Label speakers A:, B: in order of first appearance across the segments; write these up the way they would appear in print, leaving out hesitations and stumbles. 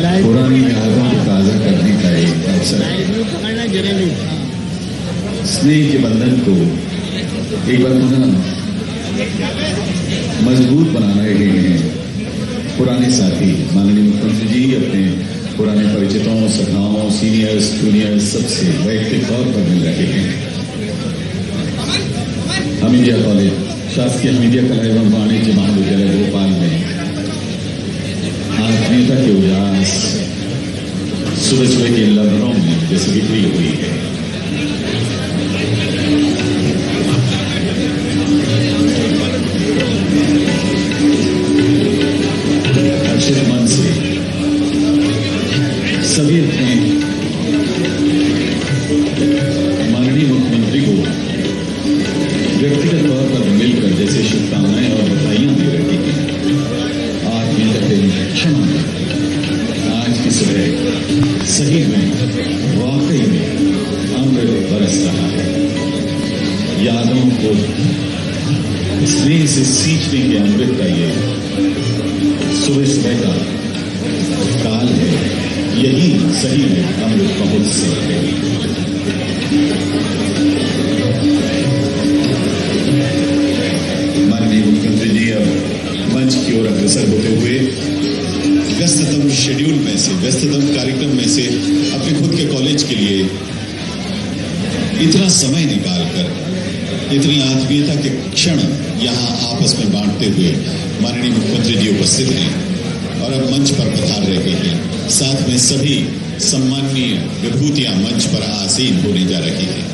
A: पुरानी यादों को ताज़ा करने का एक अवसर है। स्नेह के बंधन को एक बार पुनः मजबूत बना रहे हैं पुराने साथी माननीय मुख्यमंत्री जी अपने पुराने परिचितों, सखाओं, सीनियर्स, जूनियर्स सबसे वैयक्तिक तौर पर मिल रहे हैं। हमीदिया कॉलेज, शासकीय हमीदिया कला एवं वाणिज्य महाविद्यालय भोपाल में आत्मीयता के उल्लास सुबह सुबह के लम्हों में जैसे बिखरी हुई है। हर्षित मन से सभी अपने माननीय मुख्यमंत्री को व्यक्तिगत तौर पर मिलकर जैसे शुभकामनाएं और बधाइयां दे रही हैं। आत्मीयता के क्षण आज की सुबह सही में वाकई में अमृत बरस रहा है। यादों को स्नेह से सींचने के अमृत का ये सुबह सुबह का काल है। यही सही में अमृत बहुत से है। माननीय मुख्यमंत्री जी अब मंच की ओर अग्रसर होते हुए व्यस्ततम शेड्यूल में से, व्यस्ततम कार्यक्रम में से अपने खुद के कॉलेज के लिए इतना समय निकालकर इतनी आत्मीयता के क्षण यहाँ आपस में बांटते हुए माननीय मुख्यमंत्री जी उपस्थित हैं और अब मंच पर पधार रहे हैं। साथ में सभी सम्माननीय विभूतियां मंच पर आसीन होने जा रही हैं।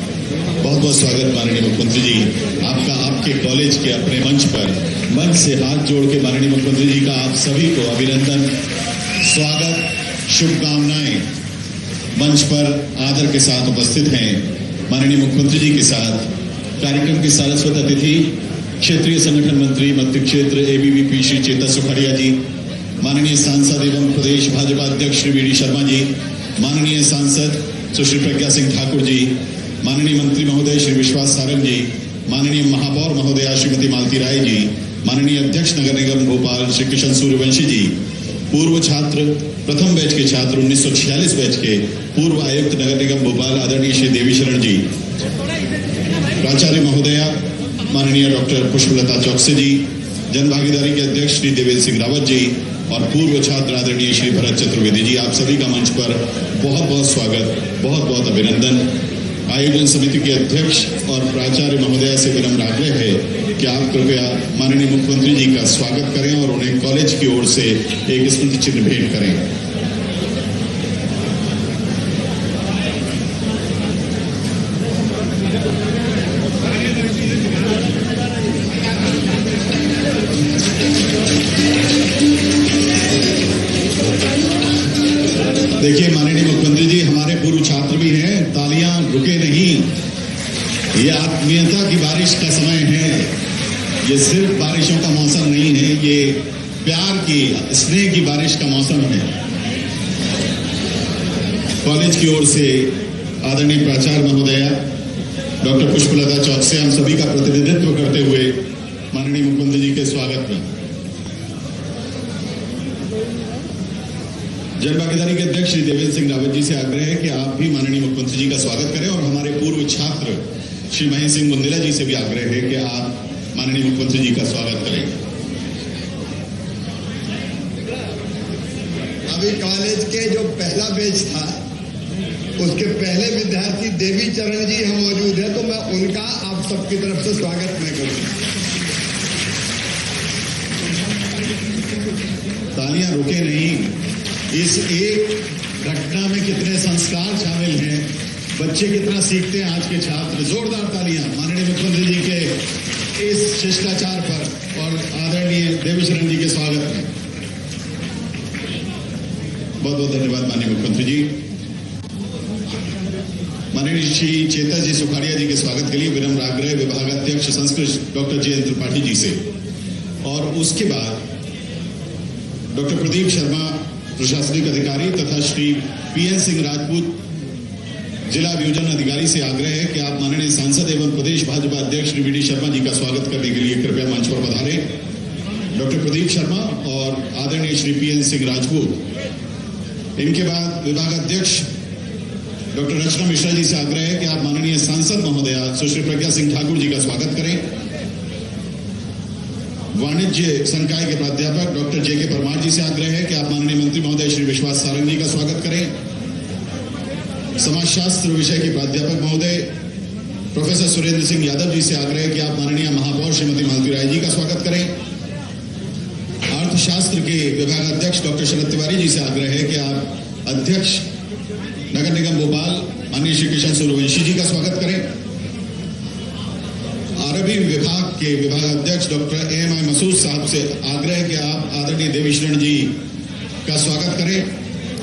A: बहुत बहुत स्वागत माननीय मुख्यमंत्री जी आपका, आपके कॉलेज के अपने मंच पर। मंच से हाथ जोड़ के माननीय मुख्यमंत्री जी का आप सभी को अभिनंदन, स्वागत, शुभकामनाएं। मंच पर आदर के साथ उपस्थित हैं माननीय मुख्यमंत्री जी के साथ कार्यक्रम के सारस्वत अतिथि क्षेत्रीय संगठन मंत्री मध्य क्षेत्र एबीवीपी श्री चेतन सुखाड़िया जी, माननीय सांसद एवं प्रदेश भाजपा अध्यक्ष श्री वी.डी. शर्मा जी, माननीय सांसद सुश्री प्रज्ञा सिंह ठाकुर जी, माननीय मंत्री महोदय श्री विश्वास सारंग जी, माननीय महापौर महोदया श्रीमती मालती राय जी, माननीय अध्यक्ष नगर निगम भोपाल श्री किशन सूर्यवंशी जी, पूर्व छात्र प्रथम बैच के छात्र 1946 बैच के पूर्व आयुक्त नगर निगम भोपाल आदरणीय श्री देवी शरण जी, प्राचार्य महोदया माननीय डॉक्टर पुष्पलता चौकसे जी, जनभागीदारी के अध्यक्ष श्री देवेंद्र सिंह रावत जी और पूर्व छात्र आदरणीय श्री भरत चतुर्वेदी जी, आप सभी का मंच पर बहुत बहुत स्वागत, बहुत बहुत अभिनंदन। आयोजन समिति के अध्यक्ष और प्राचार्य महोदया से विनम्र आग्रह है कि आप कृपया माननीय मुख्यमंत्री जी का स्वागत करें और उन्हें कॉलेज की ओर से एक स्मृति चिन्ह भेंट करें। देखिए माननीय मुख्यमंत्री जी हमारे पूर्व छात्र भी हैं, तालियां रुके नहीं। ये आत्मीयता की बारिश का समय है, ये सिर्फ बारिशों का मौसम नहीं है, ये प्यार की, स्नेह की बारिश का मौसम है। कॉलेज की ओर से आदरणीय प्राचार्य महोदया डॉक्टर पुष्पलता चौकसे हम सभी का प्रतिनिधित्व करते हुए माननीय मुख्यमंत्री जी के स्वागत में। जनभागीदारी के अध्यक्ष श्री देवेंद्र सिंह रावत जी से आग्रह है कि आप भी माननीय मुख्यमंत्री जी का स्वागत करें और हमारे पूर्व छात्र श्री महेंद्र सिंह बुंदेला जी से भी आग्रह है कि आप माननीय मुख्यमंत्री जी का स्वागत करें।
B: अभी कॉलेज के जो पहला बैच था उसके पहले विद्यार्थी देवी चरण जी हम मौजूद है, तो मैं उनका आप सबकी तरफ से स्वागत मैं करूंगा।
A: तालियां रुके नहीं। इस एक घटना में कितने संस्कार शामिल हैं, बच्चे कितना सीखते हैं आज के छात्र। जोरदार तालियां माननीय मुख्यमंत्री जी के इस शिष्टाचार पर और आदरणीय देवी शरण जी के स्वागत में। बहुत बहुत धन्यवाद माननीय मुख्यमंत्री जी। माननीय श्री चेतन जी सुखाड़िया जी के स्वागत के लिए विनम्र आग्रह विभागाध्यक्ष संस्कृत डॉक्टर जे त्रिपाठी जी से, और उसके बाद डॉक्टर प्रदीप शर्मा प्रशासनिक अधिकारी तथा श्री पीएन सिंह राजपूत जिला अभियोजन अधिकारी से आग्रह है कि आप माननीय सांसद एवं प्रदेश भाजपा अध्यक्ष श्री वी.डी. शर्मा जी का स्वागत करने के लिए कृपया मंच पर पधारें। डॉक्टर प्रदीप शर्मा और आदरणीय श्री पीएन सिंह राजपूत इनके बाद विभागाध्यक्ष डॉक्टर रचना मिश्रा जी से आग्रह है कि आप माननीय सांसद महोदया सुश्री प्रज्ञा सिंह ठाकुर जी का स्वागत करें। वाणिज्य संकाय के प्राध्यापक डॉक्टर जे के परमार जी से आग्रह है कि आप माननीय मंत्री महोदय श्री विश्वास सारंग जी का स्वागत करें। समाजशास्त्र विषय के प्राध्यापक महोदय प्रोफेसर सुरेंद्र सिंह यादव जी से आग्रह है कि आप माननीय महापौर श्रीमती मालती राय जी का स्वागत करें। अर्थशास्त्र के विभागाध्यक्ष डॉक्टर शरद तिवारी जी से आग्रह है कि आप अध्यक्ष नगर निगम भोपाल माननीय श्री किशन सूर्यवंशी जी का स्वागत करें। अरबी विभाग के विभागाध्यक्ष डॉक्टर AMI मसूद साहब से आग्रह है कि आप आदरणीय देवीशरण जी का स्वागत करें।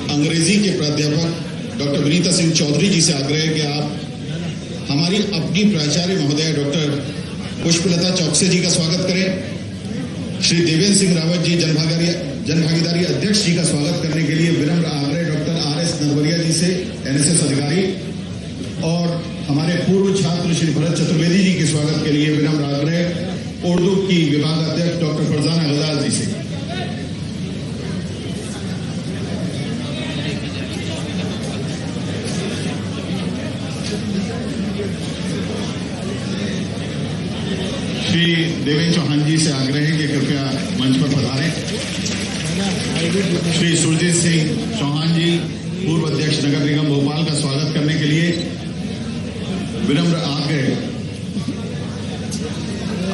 A: अंग्रेजी के प्राध्यापक डॉक्टर विनीता सिंह चौधरी जी से आग्रह है कि आप हमारी अपनी प्राचार्य महोदय डॉक्टर पुष्पलता चौकसे जी का स्वागत करें। श्री देवेंद्र सिंह रावत जी जनभागीदारी अध्यक्ष जी का स्वागत करने के लिए विनम्र आग्रह डॉक्टर RS नरवरिया जी से NSS अधिकारी, और हमारे पूर्व छात्र श्री भरत चतुर्वेदी जी के स्वागत के लिए विनम्र आग्रह उर्दू की विभागाध्यक्ष डॉक्टर फरजाना गजाल जी से। श्री देवेंद्र चौहान जी से आग्रह है कि कृपया मंच पर पधारें। श्री सुरजीत सिंह चौहान जी पूर्व अध्यक्ष नगर निगम भोपाल का स्वागत करने के लिए विनम्र आग्रह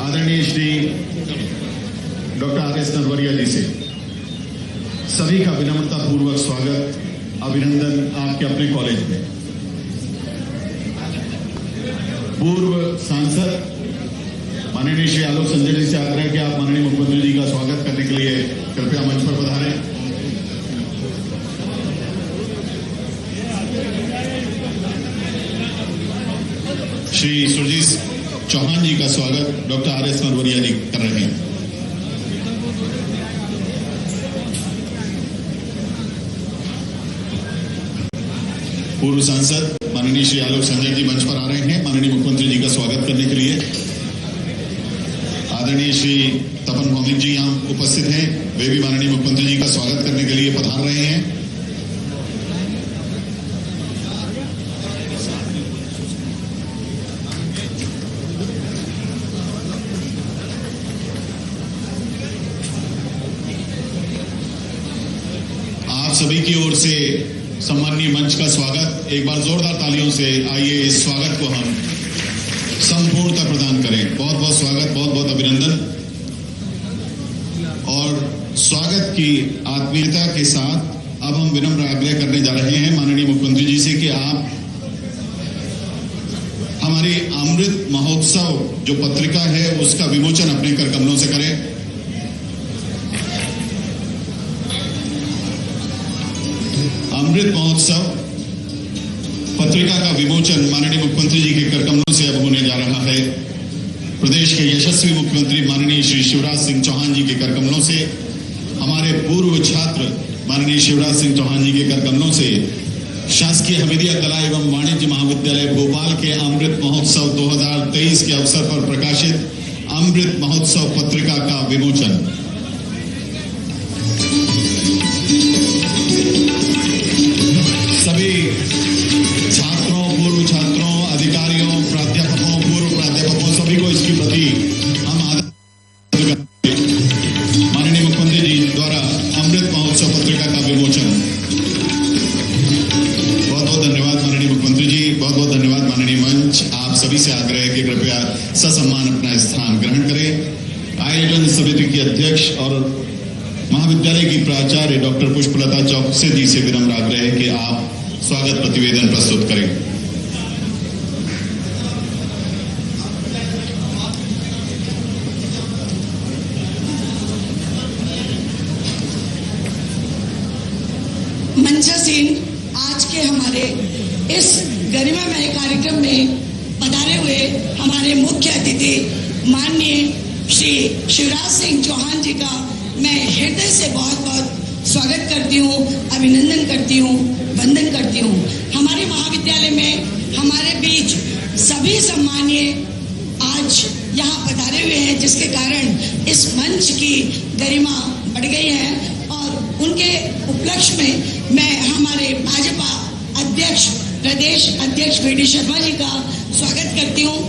A: आदरणीय श्री डॉक्टर RS नरवरिया जी से। सभी का विनम्रता पूर्वक स्वागत, अभिनंदन आपके अपने कॉलेज में। पूर्व सांसद माननीय श्री आलोक संजय जी से आग्रह कि आप माननीय मुख्यमंत्री जी का स्वागत करने के लिए कृपया मंच पर पधारें। श्री सुरजीत चौहान जी का स्वागत डॉक्टर RS नरवरिया जी कर रहे हैं। पूर्व सांसद माननीय श्री आलोक संजय जी मंच पर आ रहे हैं माननीय मुख्यमंत्री जी का स्वागत करने के लिए। आदरणीय श्री तपन भौमिक जी यहाँ उपस्थित हैं, वे भी माननीय मुख्यमंत्री जी का स्वागत करने के लिए पधार रहे हैं। आप सभी की ओर से सम्माननीय मंच का स्वागत, एक बार जोरदार तालियों से आइए इस स्वागत को हम संपूर्णता प्रदान करें। बहुत बहुत स्वागत, बहुत बहुत अभिनंदन। और स्वागत की आत्मीयता के साथ अब हम विनम्र आग्रह करने जा रहे हैं माननीय मुख्यमंत्री जी से कि आप हमारी अमृत महोत्सव जो पत्रिका है उसका विमोचन अपने कर कमलों से करें। अमृत महोत्सव पत्रिका का विमोचन माननीय मुख्यमंत्री जी के करकमलों से अब होने जा रहा है। प्रदेश के यशस्वी मुख्यमंत्री माननीय श्री शिवराज सिंह चौहान जी के करकमलों से, हमारे पूर्व छात्र माननीय शिवराज सिंह चौहान जी के करकमलों से शासकीय हमीदिया कला एवं वाणिज्य महाविद्यालय भोपाल के अमृत महोत्सव 2023 के अवसर पर प्रकाशित अमृत महोत्सव पत्रिका का विमोचन। सभी छात्रों, पूर्व छात्रों, अधिकारियों, प्राध्यापकों, पूर्व प्राध्यापकों सभी को इसकी प्रति हम आदर माननीय मुख्यमंत्री जी द्वारा अमृत महोत्सव पत्रिका का विमोचन। बहुत बहुत धन्यवाद माननीय मुख्यमंत्री जी, बहुत बहुत धन्यवाद माननीय मंच। आप सभी से आग्रह है कि कृपया ससम्मान अपना स्थान ग्रहण करें। आयोजन समिति की अध्यक्ष और महाविद्यालय की प्राचार्य डॉक्टर पुष्पलता चौकसे जी से विनम्र आग्रह है कि आप स्वागत प्रतिवेदन प्रस्तुत करें।
C: मंचासीन, आज के हमारे इस गरिमामय कार्यक्रम में पधारे हुए हमारे मुख्य अतिथि माननीय श्री शिवराज सिंह चौहान जी का मैं हृदय से बहुत बहुत स्वागत करती हूँ, अभिनंदन करती हूँ, वंदन करती हूँ। हमारे महाविद्यालय में हमारे बीच सभी सम्मानीय आज यहाँ पधारे हुए हैं, जिसके कारण इस मंच की गरिमा बढ़ गई है और उनके उपलक्ष्य में मैं हमारे भाजपा अध्यक्ष, प्रदेश अध्यक्ष वी.डी. शर्मा जी का स्वागत करती हूँ।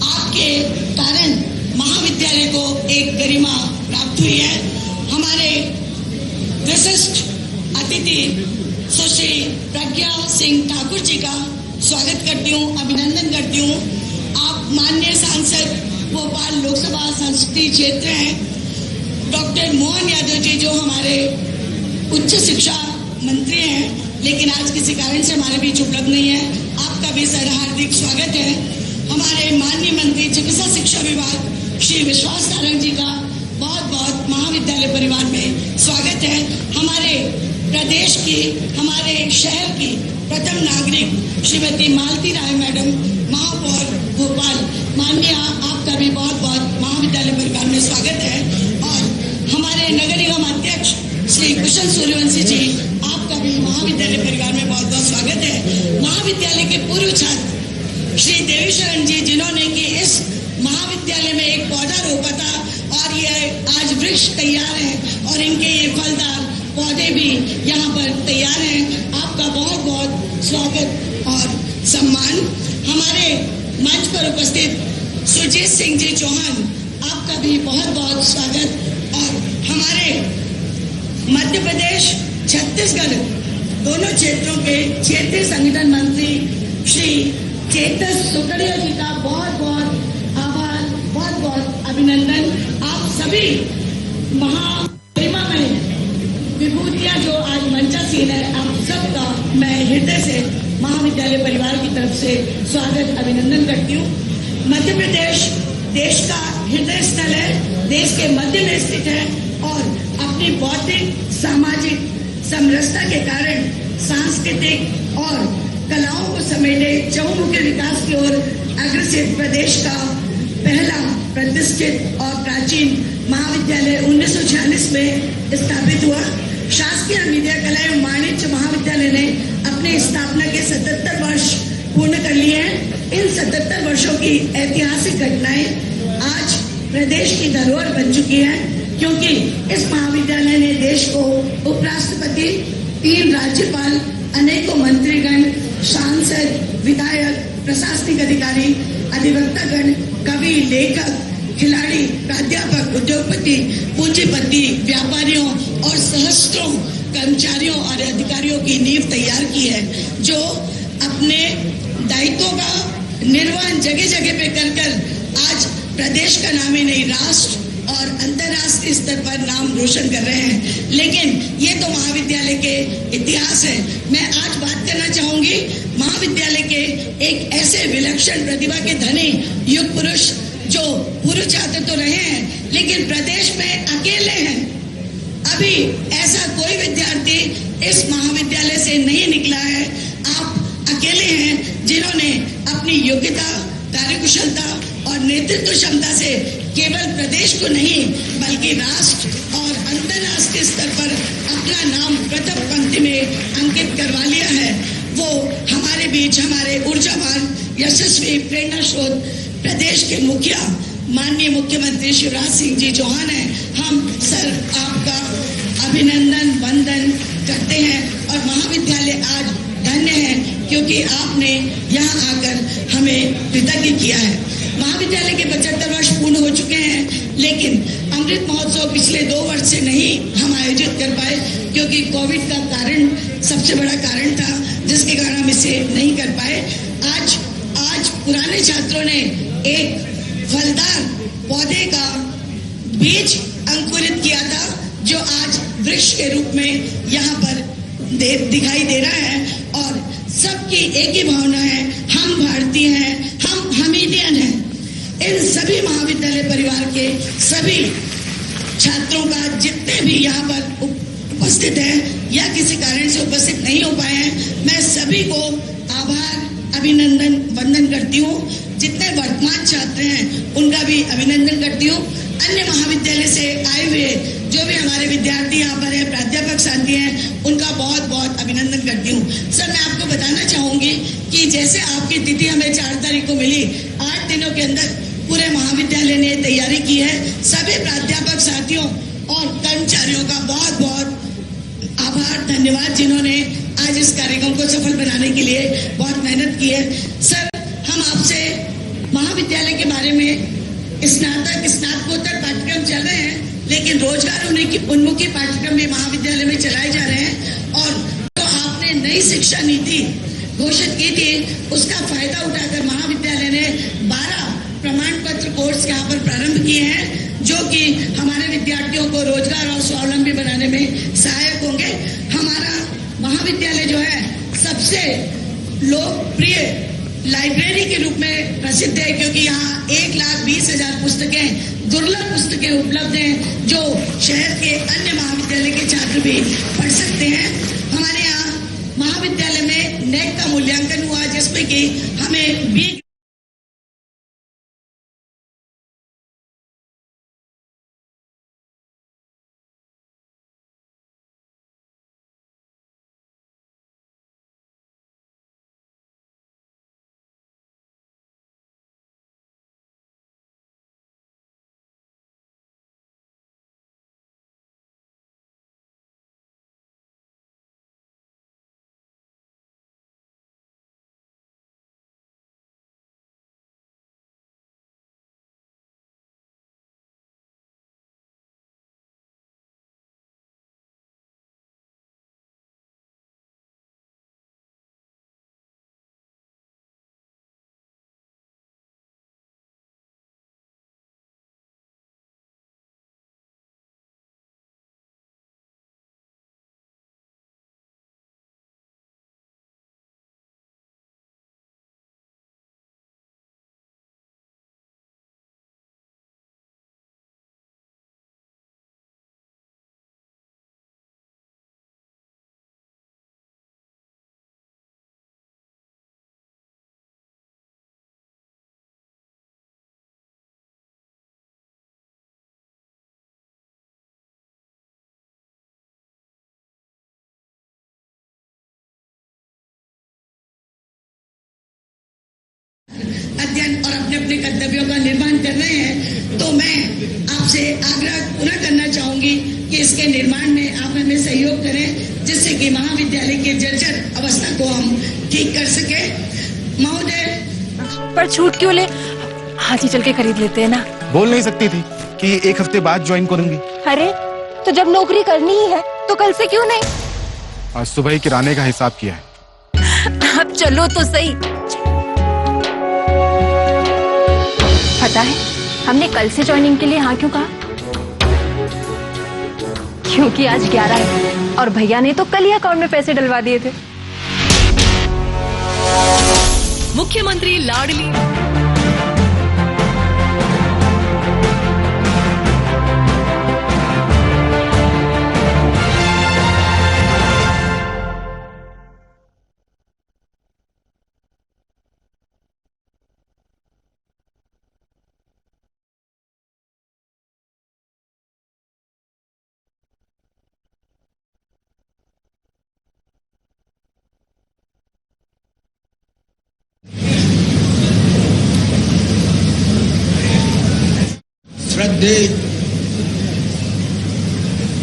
C: आपके कारण महाविद्यालय को एक गरिमा प्राप्त हुई है। हमारे विशिष्ट अतिथि सुश्री प्रज्ञा सिंह ठाकुर जी का स्वागत करती हूँ, अभिनंदन करती हूँ। आप माननीय सांसद भोपाल लोकसभा संसदीय क्षेत्र हैं। डॉक्टर मोहन यादव जी जो हमारे उच्च शिक्षा मंत्री हैं, लेकिन आज किसी कारण से हमारे बीच उपलब्ध नहीं है, आपका भी सर हार्दिक स्वागत है। हमारे माननीय मंत्री चिकित्सा शिक्षा विभाग श्री विश्वास सारंग जी का बहुत बहुत महाविद्यालय परिवार में स्वागत है। हमारे प्रदेश की, हमारे शहर की प्रथम नागरिक श्रीमती मालती राय मैडम, महापौर भोपाल, माननीय आपका भी बहुत बहुत महाविद्यालय परिवार में स्वागत है। और हमारे नगर निगम अध्यक्ष श्री कुशल सूर्यवंशी जी, आपका भी महाविद्यालय परिवार में बहुत बहुत स्वागत है। महाविद्यालय के पूर्व छात्र श्री देवीशरण जी, जिन्होंने कि इस महाविद्यालय में एक पौधा रोपा था और ये आज वृक्ष तैयार है और इनके ये फलदार पौधे भी यहाँ पर तैयार हैं। आपका बहुत बहुत स्वागत और सम्मान। हमारे मंच पर उपस्थित सुजीत सिंह जी चौहान, आपका भी बहुत बहुत स्वागत। और हमारे मध्य प्रदेश, छत्तीसगढ़ दोनों क्षेत्रों के क्षेत्रीय संगठन मंत्री श्री चेतस सुकड़िया जी का बहुत बहुत आभार, बहुत बहुत अभिनंदन। आप सभी महागरिमामय विभूतियां जो आज मंचासीन है, आप सबका मैं हृदय से महाविद्यालय परिवार की तरफ से स्वागत अभिनंदन करती हूँ। मध्य प्रदेश देश का हृदय स्थल है, देश के मध्य में स्थित है और अपनी बौद्धिक सामाजिक समरसता के कारण सांस्कृतिक और कलाओं को समेटे चहुमुखी विकास की ओर अग्रसर प्रदेश का पहला प्रतिष्ठित और प्राचीन महाविद्यालय 1946 में स्थापित हुआ। शासकीय विद्या कला एवं वाणिज्य महाविद्यालय ने अपने स्थापना के 77 वर्ष पूर्ण कर लिए हैं। इन 77 वर्षों की ऐतिहासिक घटनाएं आज प्रदेश की धरोहर बन चुकी है, क्योंकि इस महाविद्यालय ने देश को उपराष्ट्रपति, 3 राज्यपाल, अनेकों मंत्रीगण, सांसद, विधायक, प्रशासनिक अधिकारी, अधिवक्तागण, कवि, लेखक, खिलाड़ी, प्राध्यापक, उद्योगपति, पूंजीपति, व्यापारियों और सहस्त्रों कर्मचारियों और अधिकारियों की नींव तैयार की है, जो अपने दायित्वों का निर्वहन जगह जगह पे कर आज प्रदेश का नाम ही नहीं, राष्ट्र और अंतर्राष्ट्रीय स्तर पर नाम रोशन कर रहे हैं। लेकिन ये तो महाविद्यालय के इतिहास है। मैं आज बात करना चाहूंगी महाविद्यालय के एक ऐसे विलक्षण प्रतिभा के धनी युग पुरुष जो पूर्व छात्र तो रहे हैं, लेकिन प्रदेश में अकेले हैं। अभी ऐसा कोई विद्यार्थी इस महाविद्यालय से नहीं निकला है। आप अकेले हैं जिन्होंने अपनी योग्यता, कार्यकुशलता और नेतृत्व क्षमता से केवल प्रदेश को नहीं बल्कि राष्ट्र और अंतर्राष्ट्रीय स्तर पर अपना नाम प्रथम पंक्ति में अंकित करवा लिया है। वो हमारे बीच हमारे ऊर्जावान, यशस्वी, प्रेरणा स्रोत प्रदेश के मुखिया माननीय मुख्यमंत्री शिवराज सिंह जी चौहान हैं। हम सर आपका अभिनंदन वंदन करते हैं और महाविद्यालय आज धन्य है क्योंकि आपने यहाँ आकर हमें कृतज्ञ किया है। महाविद्यालय के 75 वर्ष पूर्ण हो चुके हैं, लेकिन अमृत महोत्सव पिछले 2 वर्ष से नहीं हम आयोजित कर पाए क्योंकि कोविड का कारण सबसे बड़ा कारण था, जिसके कारण हम इसे नहीं कर पाए। आज पुराने छात्रों ने एक फलदार पौधे का बीज अंकुरित किया था, जो आज वृक्ष के रूप में यहाँ पर दिखाई दे रहा है। और सबकी एक ही भावना है, हम भारतीय हैं, हम हमीदियन हैं। इन सभी महाविद्यालय परिवार के सभी छात्रों का, जितने भी यहाँ पर उपस्थित हैं या किसी कारण से उपस्थित नहीं हो पाए हैं, मैं सभी को आभार, अभिनंदन, वंदन करती हूँ। जितने वर्तमान छात्र हैं उनका भी अभिनंदन करती हूँ। अन्य महाविद्यालय से आए हुए जो भी हमारे विद्यार्थी यहाँ पर हैं, प्राध्यापक साथी हैं, उनका बहुत बहुत अभिनंदन करती हूँ। सर, मैं आपको बताना चाहूंगी कि जैसे आपकी तिथि हमें 4 तारीख को मिली, 8 दिनों के अंदर पूरे महाविद्यालय ने तैयारी की है। सभी प्राध्यापक साथियों और कर्मचारियों का बहुत बहुत आभार, धन्यवाद, जिन्होंने आज इस कार्यक्रम को सफल बनाने के लिए बहुत मेहनत की है। सर, हम आपसे महाविद्यालय के बारे में स्नातकोत्तर पाठ्यक्रम चल रहे हैं, लेकिन रोजगार उन्मुखी पाठ्यक्रम भी महाविद्यालय में चलाए जा रहे हैं, और तो आपने नई शिक्षा नीति घोषित की थी, उसका फायदा उठाकर महाविद्यालय ने 12 प्रमाण पत्र कोर्स यहाँ पर प्रारंभ किए हैं, जो कि हमारे विद्यार्थियों को रोजगार और स्वावलंबी बनाने में सहायक होंगे। हमारा महाविद्यालय जो है सबसे लोकप्रिय लाइब्रेरी के रूप में प्रसिद्ध है, क्योंकि यहाँ 1,20,000 पुस्तकें, दुर्लभ पुस्तकें उपलब्ध हैं, जो शहर के अन्य महाविद्यालय के छात्र भी पढ़ सकते हैं। हमारे यहाँ महाविद्यालय में नेक का मूल्यांकन हुआ, जिसमें कि हमें बी अध्ययन और अपने अपने कर्तव्यों का निर्वहन कर रहे हैं, तो मैं आपसे आग्रह पुनः करना चाहूंगी कि इसके निर्माण में आप हमें सहयोग करें, जिससे कि महाविद्यालय की जर्जर अवस्था को हम ठीक कर सके। महोदय,
D: पर छूट क्यों ले? आज ही चल के खरीद लेते हैं ना।
E: बोल नहीं सकती थी कि 1 हफ्ते बाद ज्वाइन करूंगी?
D: अरे तो जब नौकरी करनी ही है तो कल से क्यों नहीं?
E: आज सुबह ही किराने का हिसाब किया है।
D: अब चलो तो सही। पता है हमने कल से ज्वाइनिंग के लिए हाँ क्यों कहा? क्योंकि आज 11 है और भैया ने तो कल ही अकाउंट में पैसे डलवा दिए थे।
F: मुख्यमंत्री लाडली
G: श्रद्धेय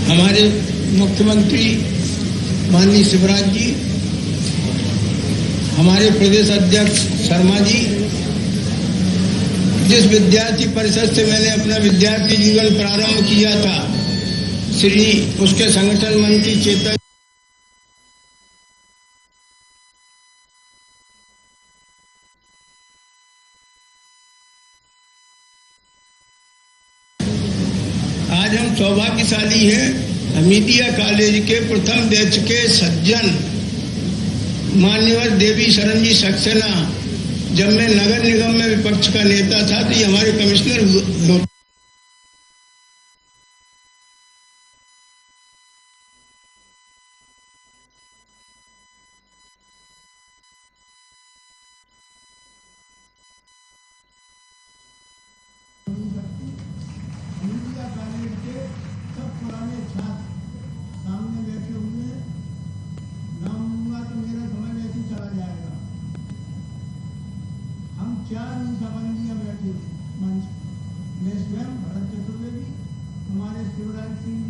G: हमारे मुख्यमंत्री माननीय शिवराज जी, हमारे प्रदेश अध्यक्ष शर्मा जी, जिस विद्यार्थी परिषद से मैंने अपना विद्यार्थी जीवन प्रारंभ किया था, श्री उसके संगठन मंत्री चेतन आज हम सौभाग्यशाली हैं हमीदिया कॉलेज के प्रथम बैच के सज्जन मान्यवर देवी शरण जी सक्सेना, जब मैं नगर निगम में विपक्ष का नेता था तो ये हमारे कमिश्नर मंच में स्वयं भरत चतुर्वेदी, हमारे शिवराज सिंह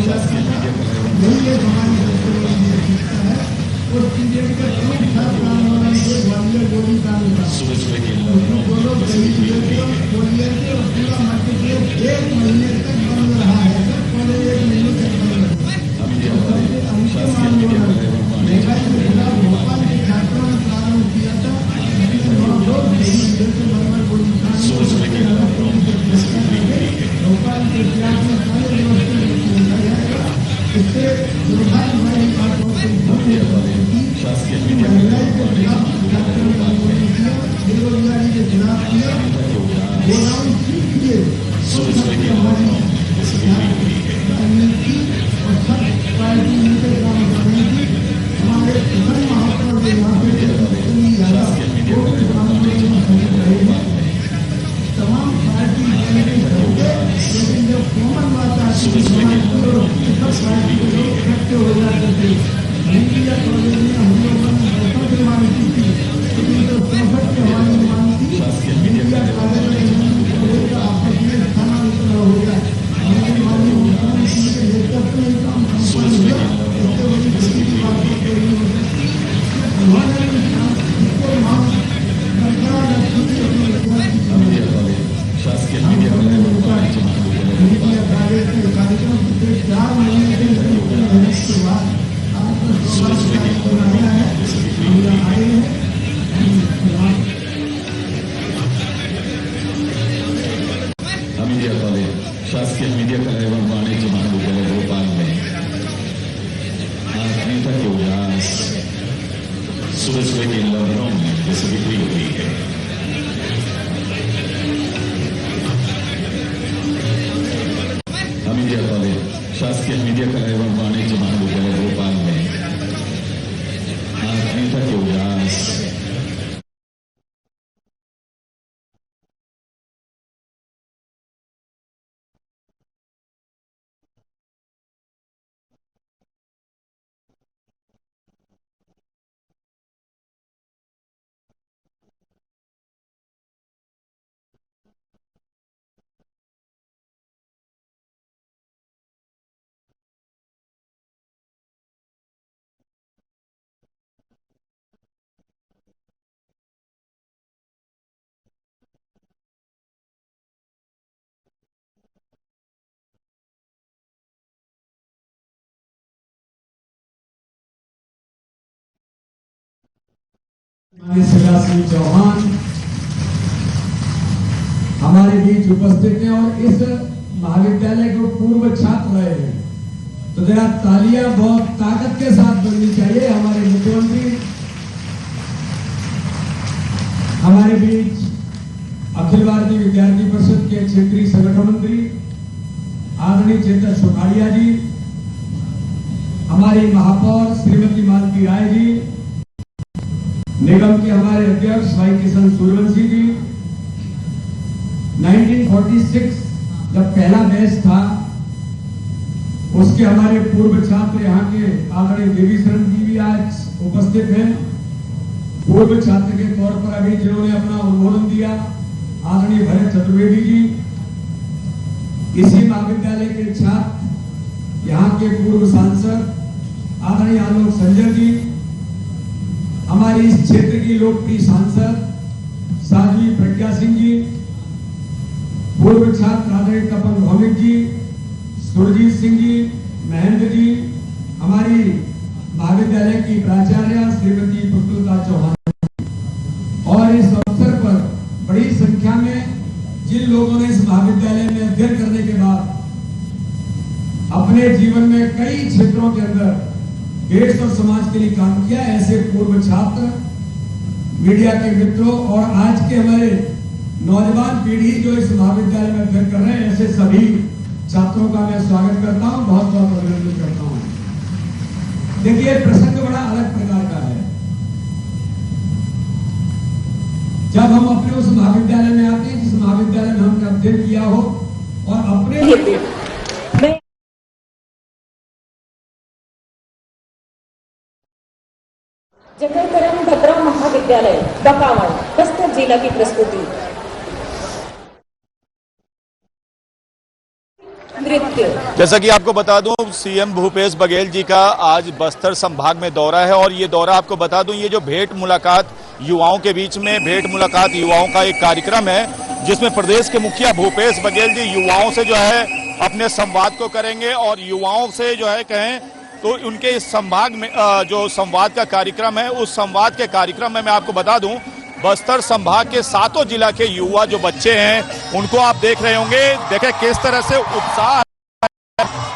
B: मिला था। यही एक हमारी सबसे बड़ी विशेषता है। और सीबीआई का प्रमुख ग्वालियर गोली कांड था, उसमें दोनों ग्वालियर के और पूरा मध्य प्रदेश 1 महीने तक बंद रहा है, सर पौने 1 महीने तक बंद रहा। सबसे अंतिम आंदोलन महंगाई के खिलाफ भोपाल के छात्रों ने प्रारंभ किया था, जिसमें 9 लोग शहीद हुए थे बर्बर गोली कांड में। भोपाल के इतिहास में सारे दिवस को लिखा जाएगा। इससे दुर्भाग्य भरी बात हो गई, महंगाई के खिलाफ छात्रों ने आंदोलन किया, बेरोजगारी के खिलाफ किया, गोदाम ठीक किए, हमारी राजनीति और सब पार्टी मिलकर काम कर रही थी। हमारे प्रधान महात्मा जो यहाँ पे इतनी ज्यादा आंदोलन में शरीक रहे हैं, तमाम पार्टी लेकिन जब कॉमन बात आती है समाज की और सब पार्टी के लोग इकट्ठे हो जाते थे। इंडिया कॉलेज में हम लोगों ने बहुत से मांग की थी, 1964 की हमारी मांग थी। इंडिया कॉलेज में आपस में स्थानांतरण हो गया। हमारी माननीय मुख्यमंत्री के नेतृत्व में काम संपन्न हुआ। इससे बड़ी खुशी की बात कोई नहीं हो सकती। उन्होंने इसको मांग बरकरार रखी थी अपने विद्यार्थी मीडिया कॉलेज के कार्यक्रम पिछले 4 महीने के मेहनत के बाद आज तो 16 तारीख को आया है, हम यहाँ आए हैं।
A: मीडिया कॉलेज शासकीय मीडिया कला एवं वाणिज्य महाविद्यालय भोपाल में आज नेता के उल्लास सुबह सुबह के लहरों में जैसे बिक्री हुई है। मीडिया कॉलेज शासकीय मीडिया कला एवं वाणिज्य महाविद्यालय भोपाल में आज नेता के उल्लास
H: माननीय शिवराज सिंह चौहान हमारे बीच उपस्थित हैं और इस महाविद्यालय के पूर्व छात्र रहे हैं, तो जरा तालियां बहुत ताकत के साथ बननी चाहिए। हमारे मुख्यमंत्री हमारे बीच अखिल भारतीय विद्यार्थी परिषद के क्षेत्रीय संगठन मंत्री आदरणीय चेतन सोनारिया जी, हमारी महापौर श्रीमती मालती राय जी, निगम के हमारे अध्यक्ष भाई किशन सूर्यवंशी जी। 1946 जब पहला बैच था उसके हमारे पूर्व छात्र यहाँ के आदरणीय देवी शरण जी भी आज उपस्थित हैं। पूर्व छात्र के तौर पर अभी जिन्होंने अपना उद्बोधन दिया आदरणीय भरत चतुर्वेदी जी। इसी महाविद्यालय के छात्र यहाँ के पूर्व सांसद आदरणीय आलोक संजय जी, हमारी इस क्षेत्र की लोकप्रिय सांसद साध्वी प्रज्ञा सिंह जी, पूर्व छात्र आदरणीय तपन भौमिक जी, सुरजीत सिंह जी, महेंद्र जी, हमारी महाविद्यालय की प्राचार्य श्रीमती पुष्पलता चौहान। और इस अवसर पर बड़ी संख्या में जिन लोगों ने इस महाविद्यालय में अध्ययन करने के बाद अपने जीवन में कई क्षेत्रों के अंदर देश और समाज के लिए काम किया, ऐसे पूर्व छात्र, मीडिया के मित्रों और आज के हमारे नौजवान पीढ़ी जो इस महाविद्यालय में अध्ययन कर रहे हैं, ऐसे सभी छात्रों का मैं स्वागत करता हूं, बहुत बहुत अभिनंदन करता हूं। देखिए प्रसंग बड़ा अलग प्रकार का है। जब हम अपने उस महाविद्यालय में आते हैं जिस महाविद्यालय में हमने अध्ययन किया हो और अपने
I: जगरकरण भद्रा महाविद्यालय बकावड़ बस्तर जिला की प्रस्तुति। नृत्य।
J: जैसा कि आपको बता दूं, सीएम भूपेश बघेल जी का आज बस्तर संभाग में दौरा है और ये दौरा आपको बता दूं, ये जो भेंट मुलाकात युवाओं के बीच में भेंट मुलाकात युवाओं का एक कार्यक्रम है जिसमें प्रदेश के मुखिया भूपेश बघेल जी युवाओं से जो है अपने संवाद को करेंगे और युवाओं से जो है कहें तो उनके इस संभाग में जो संवाद का कार्यक्रम है, उस संवाद के कार्यक्रम में मैं आपको बता दूं बस्तर संभाग के 7 जिला के युवा जो बच्चे हैं उनको आप देख रहे होंगे। देखें किस तरह से उत्साह है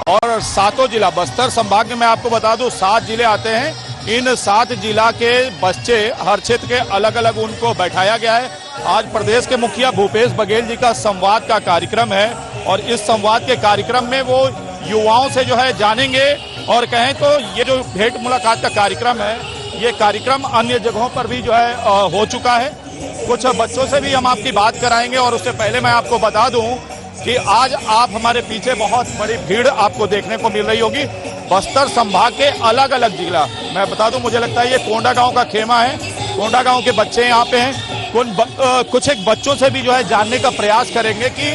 J: और 7 जिला बस्तर संभाग में मैं आपको बता दूं 7 जिले आते हैं। इन 7 जिला के बच्चे हर क्षेत्र के अलग अलग उनको बैठाया गया है। आज प्रदेश के मुखिया भूपेश बघेल जी का संवाद का कार्यक्रम है और इस संवाद के कार्यक्रम में वो युवाओं से जो है जानेंगे और कहें तो ये जो भेंट मुलाकात का कार्यक्रम है, ये कार्यक्रम अन्य जगहों पर भी जो है हो चुका है। कुछ बच्चों से भी हम आपकी बात कराएंगे और उससे पहले मैं आपको बता दूं कि आज आप हमारे पीछे बहुत बड़ी भीड़ आपको देखने को मिल रही होगी। बस्तर संभाग के अलग अलग जिला, मैं बता दूं मुझे लगता है ये कोंडागांव का खेमा है, कोंडागांव के बच्चे यहाँ पे हैं। कुछ एक बच्चों से भी जो है जानने का प्रयास करेंगे कि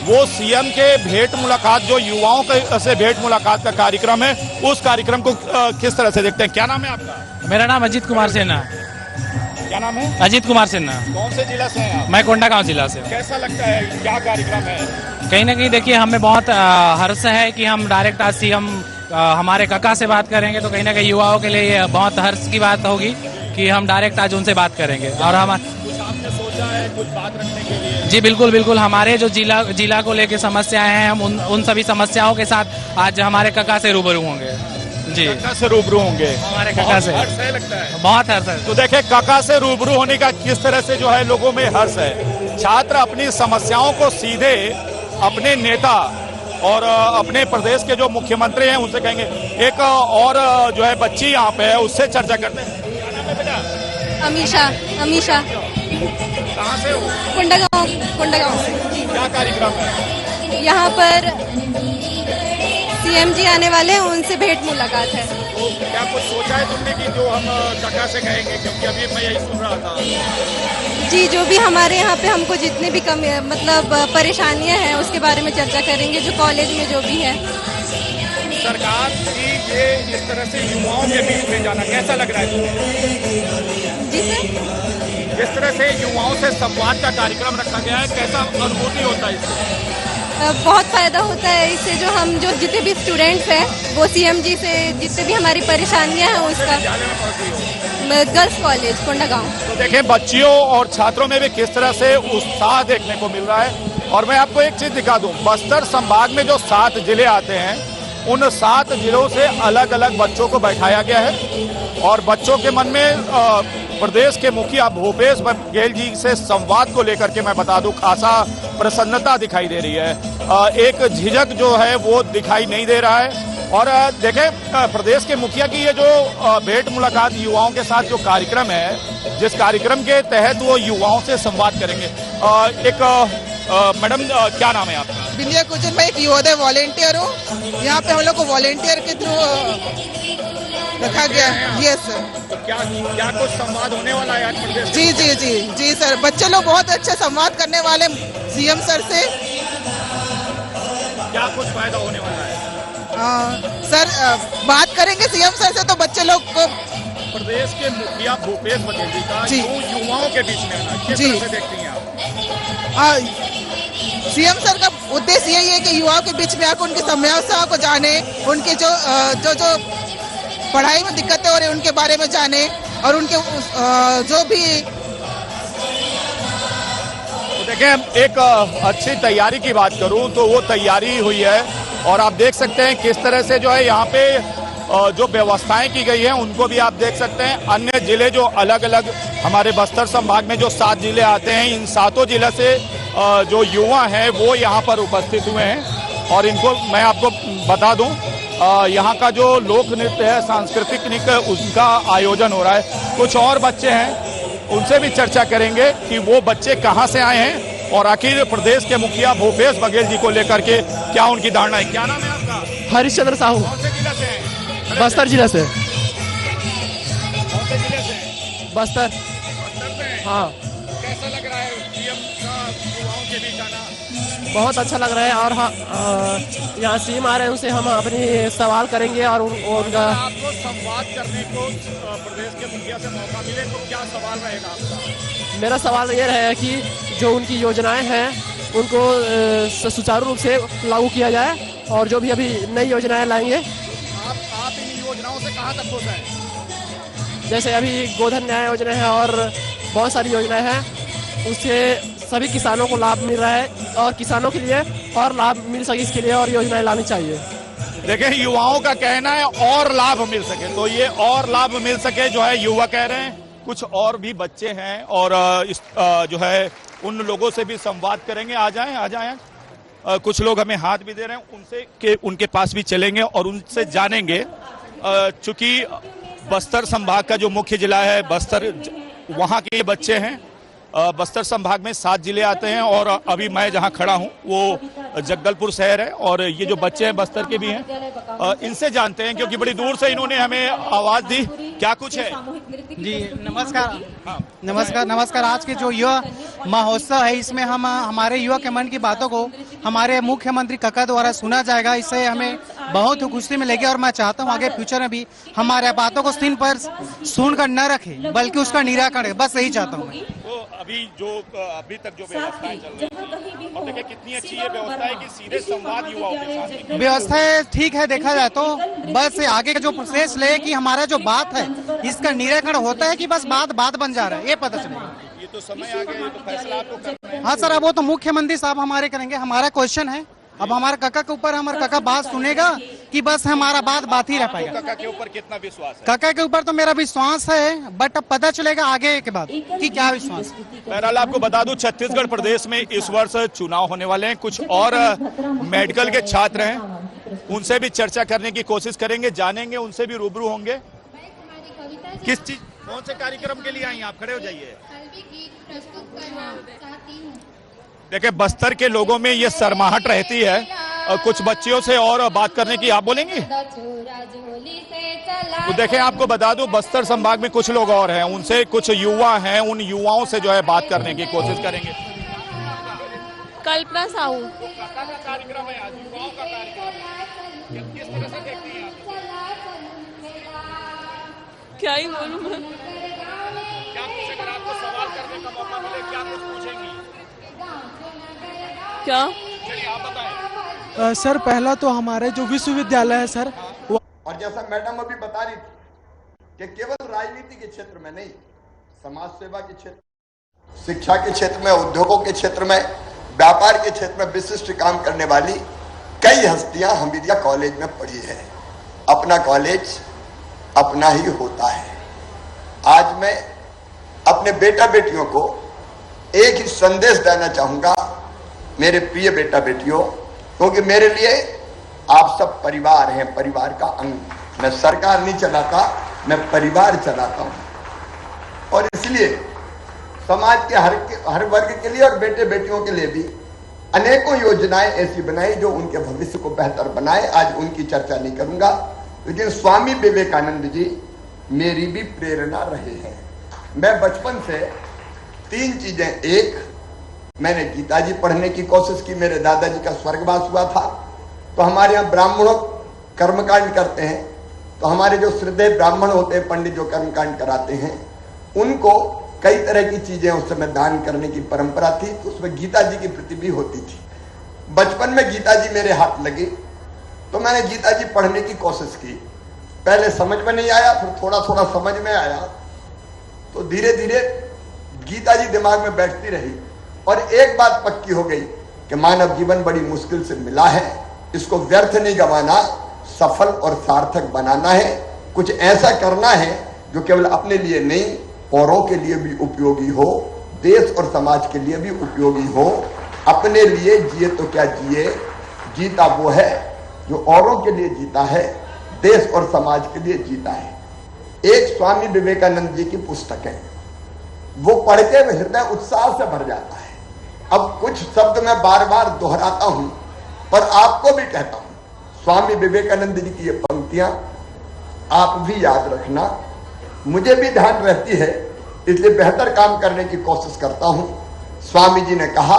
J: वो सीएम के भेंट मुलाकात जो युवाओं के से भेंट मुलाकात का कार्यक्रम है, उस कार्यक्रम को किस तरह से देखते हैं। क्या नाम है आपका?
K: मेरा नाम अजीत कुमार सिन्हा।
J: क्या नाम है?
K: अजीत कुमार सिन्हा।
J: कौन से जिला से हैं आप?
K: मैं कोंडागांव जिला से।
J: कैसा लगता है, क्या कार्यक्रम है?
K: कहीं ना कहीं देखिए हमें बहुत हर्ष है कि हम डायरेक्ट आज सीएम हमारे काका से बात करेंगे, तो कहीं ना कहीं युवाओं के लिए ये बहुत हर्ष की बात होगी कि हम डायरेक्ट आज उनसे बात करेंगे। और हम
J: कुछ आपने सोचा है कुछ बात रखने के लिए?
K: जी बिल्कुल बिल्कुल, हमारे जो जिला को लेकर समस्याएं हैं, हम उन सभी समस्याओं के साथ आज हमारे काका से रूबरू होंगे। जी,
J: काका से रूबरू होंगे
K: हमारे काका से।
J: हर्ष है लगता है,
K: बहुत हर्ष है।
J: तो देखे काका से रूबरू होने का किस तरह से जो है लोगों में हर्ष है। छात्र अपनी समस्याओं को सीधे अपने नेता और अपने प्रदेश के जो मुख्यमंत्री हैं उनसे कहेंगे। एक और जो है बच्ची यहाँ पे है, उससे चर्चा करते हैं। क्या नाम है बेटा?
L: अमीशा।
J: कहाँ से हो?
L: कोंडागांव से।
J: क्या कार्यक्रम है?
L: यहाँ पर सीएम जी आने वाले हैं, उनसे भेंट मुलाकात है।
J: तो क्या कुछ सोचा है तुमने कि जो हम काका से कहेंगे, क्योंकि अभी मैं यही सुन रहा था।
L: जी, जो भी हमारे यहाँ पे हमको जितने भी मतलब परेशानियां हैं उसके बारे में चर्चा करेंगे, जो कॉलेज में जो भी है।
J: सरकार की ये इस तरह से युवाओं के बीच में जाना कैसा लग रहा है तुम्हें?
L: जी सर,
J: जिस तरह से युवाओं से संवाद का कार्यक्रम रखा गया है, कैसा अनुभूति होता है इससे?
L: बहुत फायदा होता है इससे। जो जितने भी स्टूडेंट्स हैं वो सीएम जी से जितने भी हमारी परेशानियां हैं उसका। Girls college Kondagaon.
J: तो देखें बच्चियों और छात्रों में भी किस तरह से उत्साह देखने को मिल रहा है। और मैं आपको एक चीज दिखा दूं, बस्तर संभाग में जो 7 जिले आते हैं उन 7 जिलों से अलग अलग बच्चों को बैठाया गया है और बच्चों के मन में प्रदेश के मुखिया भूपेश बघेल जी से संवाद को लेकर के मैं बता दूं खासा प्रसन्नता दिखाई दे रही है। एक झिझक जो है वो दिखाई नहीं दे रहा है। और देखें प्रदेश के मुखिया की ये जो भेंट मुलाकात युवाओं के साथ जो कार्यक्रम है, जिस कार्यक्रम के तहत वो युवाओं से संवाद करेंगे। मैडम क्या नाम है आपका?
M: बिंदिया कुचन, मैं एक युवोदय वॉलेंटियर हूँ। यहाँ पे हम लोग को वॉलेंटियर के थ्रू रखा गया है। Yes sir.
J: तो क्या कुछ संवाद होने वाला है आज प्रदेश?
M: जी सर, बच्चे लोग बहुत अच्छे संवाद करने वाले सीएम सर से।
J: क्या कुछ फायदा होने वाला है?
M: सर बात करेंगे सीएम सर से तो बच्चे लोग को
J: प्रदेश के मुखिया भूपेश बघेल जी का युवाओं के बीच में आना किस तरह से देखती हैं आप?
M: सीएम सर का उद्देश्य यही है कि युवाओं के बीच में आकर उनकी समस्याओं को जाने, उनके जो पढ़ाई में दिक्कतें हो रही उनके बारे में जाने और उनके जो भी।
J: तो देखें एक अच्छी तैयारी की बात करूं तो वो तैयारी हुई है और आप देख सकते हैं किस तरह से जो है यहाँ पे जो व्यवस्थाएं की गई हैं उनको भी आप देख सकते हैं। अन्य जिले जो अलग अलग हमारे बस्तर संभाग में जो 7 जिले आते हैं, इन 7 जिले से जो युवा हैं वो यहाँ पर उपस्थित हुए हैं और इनको मैं आपको बता दूं यहाँ का जो लोक नृत्य है, सांस्कृतिक नृत्य, उसका आयोजन हो रहा है। कुछ और बच्चे हैं, उनसे भी चर्चा करेंगे कि वो बच्चे कहाँ से आए हैं और आखिर प्रदेश के मुखिया भूपेश बघेल जी को लेकर के क्या उनकी धारणा है। क्या नाम है आपका?
N: हरिश्चंद्र साहू।
J: कौन से जिला से हैं?
N: बस्तर जिला से।
J: कौन से जिले से?
N: बस्तर।
J: बस्तर से?
N: हाँ।
J: कैसा लग रहा है सीएम का युवाओं के बीच आना?
N: बहुत अच्छा लग रहा है। और यहाँ सीएम आ रहे हैं, उनसे हम अपनी सवाल करेंगे और उनका
J: आपको संवाद करने को प्रदेश के मुखिया से मौका मिले तो क्या सवाल रहेगा आपका?
N: मेरा सवाल ये रहेगा कि जो उनकी योजनाएं हैं उनको सुचारू रूप से लागू किया जाए और जो भी अभी नई योजनाएं लाएंगे।
J: आप इन योजनाओं से कहाँ तक खुश हैं?
N: जैसे अभी गोधन न्याय योजना है और बहुत सारी योजनाएं हैं, उससे सभी किसानों को लाभ मिल रहा है और किसानों के लिए और लाभ मिल सके इसके लिए और योजनाएं लानी चाहिए।
J: देखिए युवाओं का कहना है और लाभ मिल सके, तो ये और लाभ मिल सके जो है युवा कह रहे हैं। कुछ और भी बच्चे हैं और इस जो है उन लोगों से भी संवाद करेंगे। आ जाएं। कुछ लोग हमें हाथ भी दे रहे हैं, उनसे उनके पास भी चलेंगे और उनसे जानेंगे। चूंकि बस्तर संभाग का जो मुख्य जिला है बस्तर, वहाँ के बच्चे हैं। बस्तर संभाग में 7 जिले आते हैं और अभी मैं जहां खड़ा हूं वो जगदलपुर शहर है और ये जो बच्चे हैं बस्तर के भी हैं। इनसे जानते हैं क्योंकि बड़ी दूर से इन्होंने हमें आवाज दी। क्या कुछ है
O: जी? नमस्कार। आज के जो युवा महोत्सव है इसमें हम हमारे युवा के मन की बातों को हमारे मुख्यमंत्री काका द्वारा सुना जाएगा। इससे हमें बहुत खुशी मिलेगी और मैं चाहता हूँ आगे फ्यूचर में भी हमारे बातों को स्क्रीन पर सुनकर न रखे बल्कि उसका निराकरण, बस यही चाहता हूँ।
J: अभी तक जो व्यवस्थाएं चल रही है और देखिए कितनी अच्छी ये व्यवस्था है कि सीधे संवाद युवाओं के साथ।
O: व्यवस्था ठीक है, देखा जाए तो बस आगे का जो प्रोसेस ले कि हमारा जो बात है इसका निराकरण होता है कि बस बात बन जा रहा है, ये पता चलेगा।
J: ये तो समय आ गया, ये तो फैसला आपको करना है।
O: हाँ सर, अब वो तो मुख्यमंत्री साहब हमारे करेंगे। हमारा क्वेश्चन है अब हमारे काका के ऊपर, हमारा काका बात सुनेगा कि बस हमारा बात ही रह पाएगा।
J: काका के ऊपर कितना विश्वास है?
O: काका के ऊपर तो मेरा विश्वास है, बट अब पता चलेगा आगे के बाद कि क्या विश्वास है।
J: बहरहाल आपको बता दूं छत्तीसगढ़ प्रदेश में इस वर्ष चुनाव होने वाले हैं। कुछ और मेडिकल के छात्र हैं, उनसे भी चर्चा करने की कोशिश करेंगे, जानेंगे, उनसे भी रूबरू होंगे। किस चीज, कौन से कार्यक्रम के लिए आई? आप खड़े हो जाइए। देखिए बस्तर के लोगों में ये शर्माहट रहती है। कुछ बच्चियों से और बात करने की आप बोलेंगी? तो देखें आपको बता दूं बस्तर संभाग में कुछ लोग और हैं, उनसे कुछ युवा हैं, उन युवाओं से जो है बात करने की कोशिश करेंगे।
P: कल्पना साहू।
J: कार्यक्रम है आज, युवाओं का कार्यक्रम, किस तरह से देखती हैं आप?
P: क्या ही बोलूं मैं।
J: क्या कुछ अगर आपको सवाल करने का मौका मिले क्या कुछ पूछेंगी?
P: क्या?
J: चलिए आप बताएं।
Q: सर पहला तो हमारे जो विश्वविद्यालय है सर,
R: और जैसा मैडम अभी बता रही थी कि केवल राजनीति के क्षेत्र में नहीं, समाज सेवा के क्षेत्र, शिक्षा के क्षेत्र में, उद्योगों के क्षेत्र में, व्यापार के क्षेत्र में विशिष्ट काम करने वाली कई हस्तियां हमीदिया कॉलेज में पढ़ी है। अपना कॉलेज अपना ही होता है। आज मैं अपने बेटा बेटियों को एक ही संदेश देना चाहूंगा, मेरे प्रिय बेटा बेटियों, क्योंकि मेरे लिए आप सब परिवार हैं, परिवार का अंग। मैं सरकार नहीं चलाता, मैं परिवार चलाता हूं और इसलिए समाज के हर वर्ग के लिए और बेटे बेटियों के लिए भी अनेकों योजनाएं ऐसी बनाई जो उनके भविष्य को बेहतर बनाए। आज उनकी चर्चा नहीं करूंगा, लेकिन स्वामी विवेकानंद जी मेरी भी प्रेरणा रहे हैं। मैं बचपन से 3 चीजें, एक, मैंने गीता जी पढ़ने की कोशिश की। मेरे दादाजी का स्वर्गवास हुआ था, तो हमारे यहाँ ब्राह्मणों कर्मकांड करते हैं, तो हमारे जो श्रद्धेय ब्राह्मण होते हैं, पंडित जो कर्मकांड कराते हैं, उनको कई तरह की चीजें उस समय दान करने की परंपरा थी, तो उसमें गीता जी की प्रति भी होती थी। बचपन में गीता जी मेरे हाथ लगी तो मैंने गीता जी पढ़ने की कोशिश की। पहले समझ में नहीं आया, फिर थोड़ा थोड़ा समझ में आया, तो धीरे धीरे गीता जी दिमाग में बैठती रही और एक बात पक्की हो गई कि मानव जीवन बड़ी मुश्किल से मिला है, इसको व्यर्थ नहीं गंवाना, सफल और सार्थक बनाना है। कुछ ऐसा करना है जो केवल अपने लिए नहीं, औरों के लिए भी उपयोगी हो, देश और समाज के लिए भी उपयोगी हो। अपने लिए जिए तो क्या जिए, जीता वो है जो औरों के लिए जीता है, देश और समाज के लिए जीता है। एक स्वामी विवेकानंद जी की पुस्तक है, वो पढ़ के हृदय उत्साह से भर जाता है। अब कुछ शब्द मैं बार बार दोहराता हूं, पर आपको भी कहता हूं, स्वामी विवेकानंद जी की ये पंक्तियां आप भी याद रखना। मुझे भी ध्यान रहती है, इसलिए बेहतर काम करने की कोशिश करता हूं। स्वामी जी ने कहा